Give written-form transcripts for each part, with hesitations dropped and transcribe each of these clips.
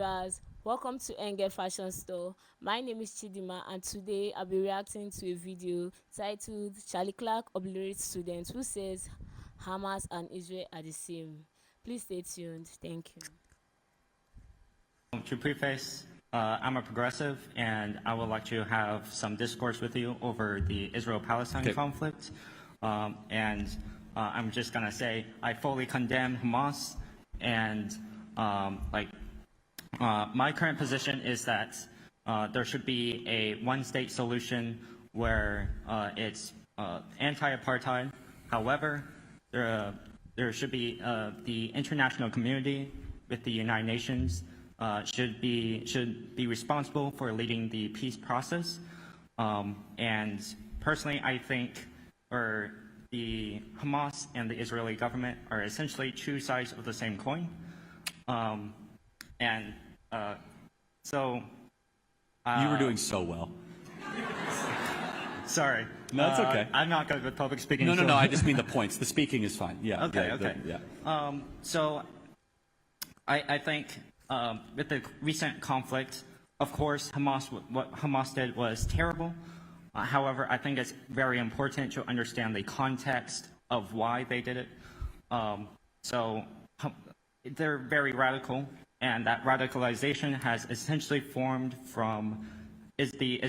viewers, welcome to Ngal Fashion Store. My name is Chidima and today I'll be reacting to a video titled Charlie Clark Obliterates Students Who Says Hamas and Israel are the same. Please stay tuned. Thank you. To preface, I'm a progressive and I would like to have some discourse with you over the Israel-Palestine conflict. I'm just going to say I fully condemn Hamas and my current position is that there should be a one-state solution where it's anti-apartheid. However, there should be the international community with the United Nations should be responsible for leading the peace process. And personally, I think the Hamas and the Israeli government are essentially two sides of the same coin. You were doing so well. Sorry. No, it's okay. I'm not good with public speaking. No. I just mean the points. The speaking is fine. Yeah. Okay. Yeah. So I think with the recent conflict, of course, what Hamas did was terrible. However, I think it's very important to understand the context of why they did it. They're very radical, and that radicalization has essentially formed from the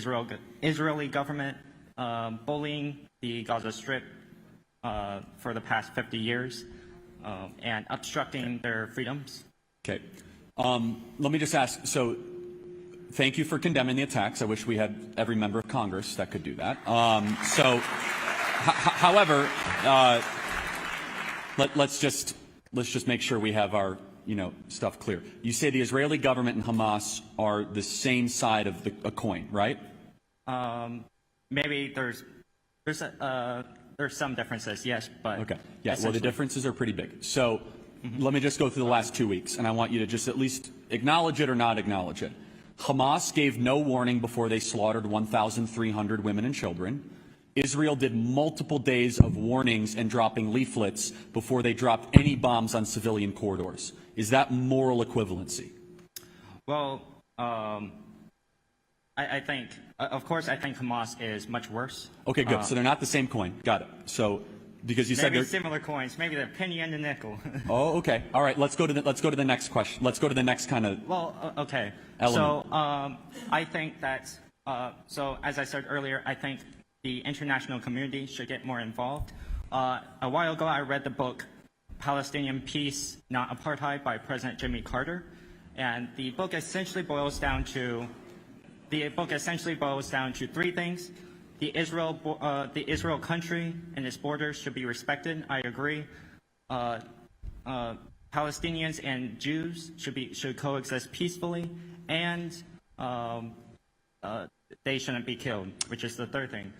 Israeli government bullying the Gaza Strip for the past 50 years and obstructing their freedoms. Okay. Let me just ask, so thank you for condemning the attacks. I wish we had every member of Congress that could do that. However, let's just make sure we have our stuff clear. You say the Israeli government and Hamas are the same side of a coin, right? Maybe there's some differences, yes, but okay, yeah. Well, the differences are pretty big. So let me just go through the last 2 weeks, and I want you to just at least acknowledge it or not acknowledge it. Hamas gave no warning before they slaughtered 1,300 women and children. Israel did multiple days of warnings and dropping leaflets before they dropped any bombs on civilian corridors. Is that moral equivalency? Well, I think, of course, I think Hamas is much worse. Okay, good. So they're not the same coin. Got it. So because you said they're similar coins, maybe the penny and the nickel. Oh, okay. All right. Let's go to the next question. Let's go to the next kind of. Well, okay. Element. So I think that. So as I said earlier, I think the international community should get more involved. A while ago, I read the book Palestinian Peace, Not Apartheid by President Jimmy Carter, and the book essentially boils down to three things. The Israel country and its borders should be respected. I agree. Palestinians and Jews should coexist peacefully, and they shouldn't be killed, which is the third thing.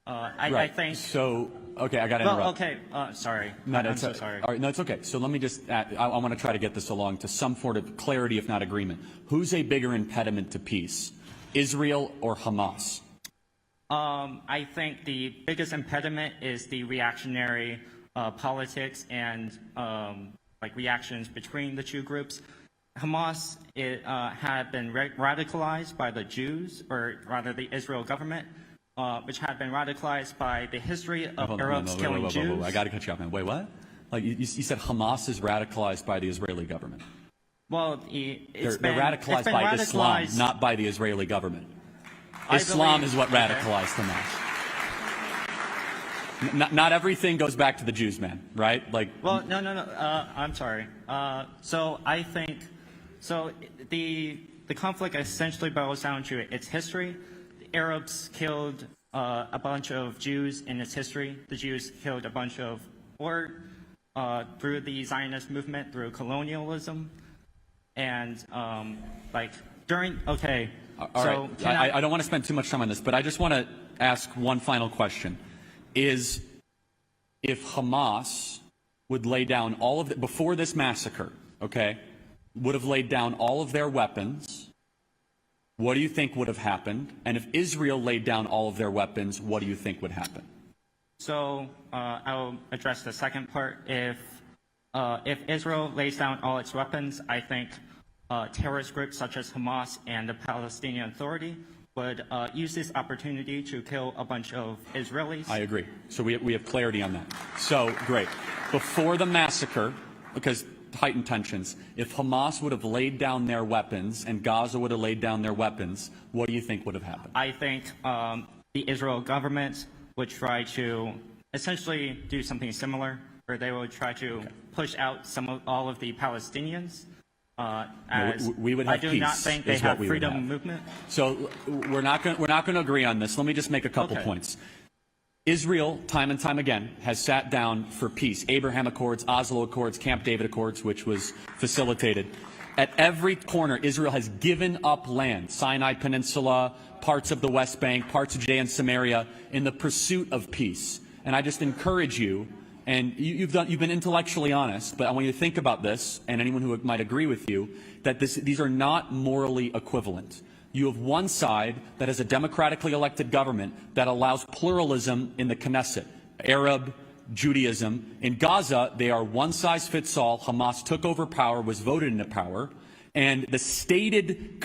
I think. So, okay, I got to interrupt. Okay, sorry. No, I'm so sorry. All right, no, it's okay. So let me just add, I want to try to get this along to some sort of clarity, if not agreement. Who's a bigger impediment to peace, Israel or Hamas? I think the biggest impediment is the reactionary politics and reactions between the two groups. Hamas had been radicalized by the Jews, or rather the Israel government, which had been radicalized by the history of Arabs killing Jews. I got to cut you off, man. Wait, what? Like you said, Hamas is radicalized by the Israeli government. Well, they're radicalized by Islam, not by the Israeli government. Islam is what radicalized Hamas. Not everything goes back to the Jews, man, right? Well, no. I'm sorry. So I think, the conflict essentially boils down to its history. The Arabs killed a bunch of Jews in its history. The Jews killed a bunch of, through the Zionist movement, through colonialism, and okay. All right. I don't want to spend too much time on this, but I just want to ask one final question. Is if Hamas would lay down all of before this massacre, okay, would have laid down all of their weapons, what do you think would have happened? And if Israel laid down all of their weapons, what do you think would happen? So I'll address the second part. If Israel lays down all its weapons, I think terrorist groups such as Hamas and the Palestinian Authority would use this opportunity to kill a bunch of Israelis. I agree. So we have clarity on that. So, great. Before the massacre, because heightened tensions, if Hamas would have laid down their weapons and Gaza would have laid down their weapons, what do you think would have happened? I think the Israel government would try to essentially do something similar, where they would try to push out all of the Palestinians. As we would have I do peace, not think they is what have we would freedom have. of movement. So we're not going to agree on this. Let me just make a couple points. Israel, time and time again, has sat down for peace. Abraham Accords, Oslo Accords, Camp David Accords, which was facilitated. At every corner, Israel has given up land, Sinai Peninsula, parts of the West Bank, parts of Judea and Samaria, in the pursuit of peace. And I just encourage you, and you've been intellectually honest, but I want you to think about this, and anyone who might agree with you, that these are not morally equivalent. You have one side that has a democratically elected government that allows pluralism in the Knesset, Arab, Judaism. In Gaza, they are one size fits all. Hamas took over power, was voted into power, and the stated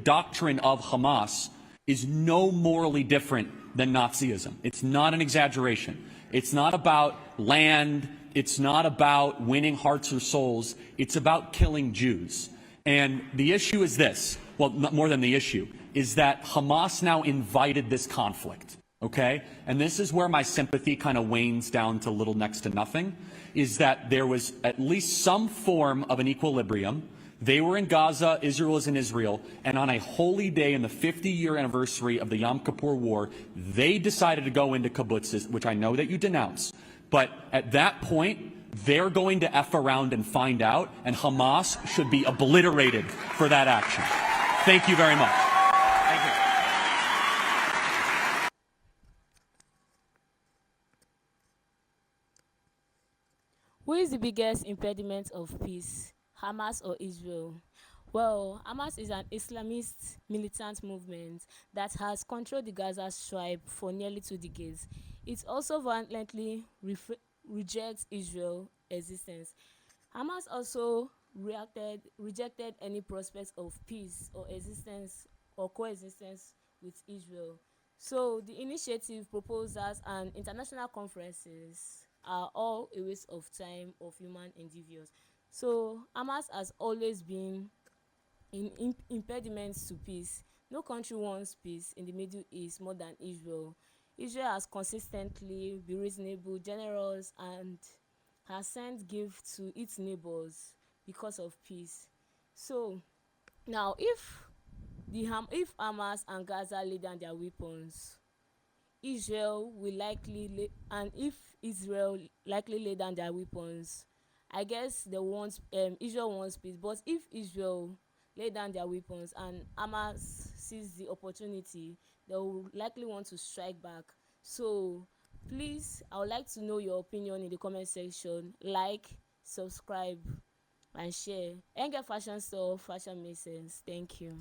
doctrine of Hamas is no morally different than Nazism. It's not an exaggeration. It's not about land. It's not about winning hearts or souls. It's about killing Jews. And the issue is this, well, more than the issue, is that Hamas now invited this conflict, okay? And this is where my sympathy kind of wanes down to little next to nothing, is that there was at least some form of an equilibrium. They were in Gaza, Israel is in Israel, and on a holy day in the 50-year anniversary of the Yom Kippur War, they decided to go into kibbutzes, which I know that you denounce. But at that point, they're going to F around and find out, and Hamas should be obliterated for that action. Thank you very much. Thank you. Who is the biggest impediment of peace, Hamas or Israel? Well, Hamas is an Islamist militant movement that has controlled the Gaza Strip for nearly 2 decades. It also violently rejects Israel's existence. Hamas also rejected any prospects of peace or existence or coexistence with Israel. So the initiative, proposals, and international conferences are all a waste of time of human endeavors. So Hamas has always been impediments to peace. No country wants peace in the Middle East more than Israel. Israel has consistently been reasonable, generous, and has sent gifts to its neighbors because of peace. So now, if Hamas and Gaza lay down their weapons, Israel will likely and if Israel likely lay down their weapons, I guess Israel wants peace. But if Israel lay down their weapons and Hamas sees the opportunity, they will likely want to strike back. So please, I would like to know your opinion in the comment section. Like, subscribe, and share. Ngal Fashion Store, fashion makes sense. Thank you.